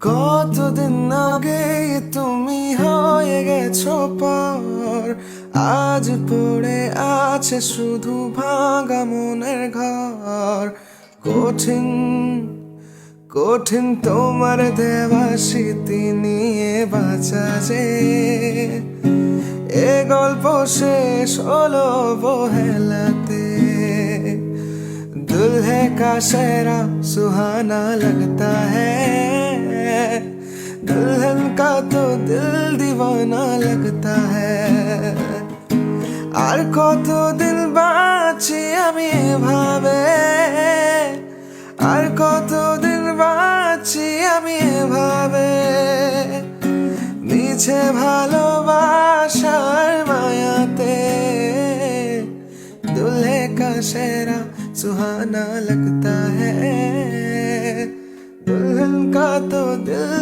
কতদিন আগে তুমি হয়ে গেছো পর, আজ পড়ে আছে শুধু ভাঙা মনের ঘর। কঠিন কঠিন তোমার দেওয়া স্মৃতি নিয়ে বাঁচা যে, এ গল্প শেষ হলো অবহেলাতে। दुल्हे का सेहरा सुहाना लगता है, दुल्हन का तो दिल दीवाना लगता है। আর কতদিন বাঁচি আমি এভাবে, আর কতদিন বাঁচি আমি এভাবে, মিছে ভালোবাসার মায়াতে। दूल्हे का सेहरा सुहाना लगता है, दुल्हन का तो दिल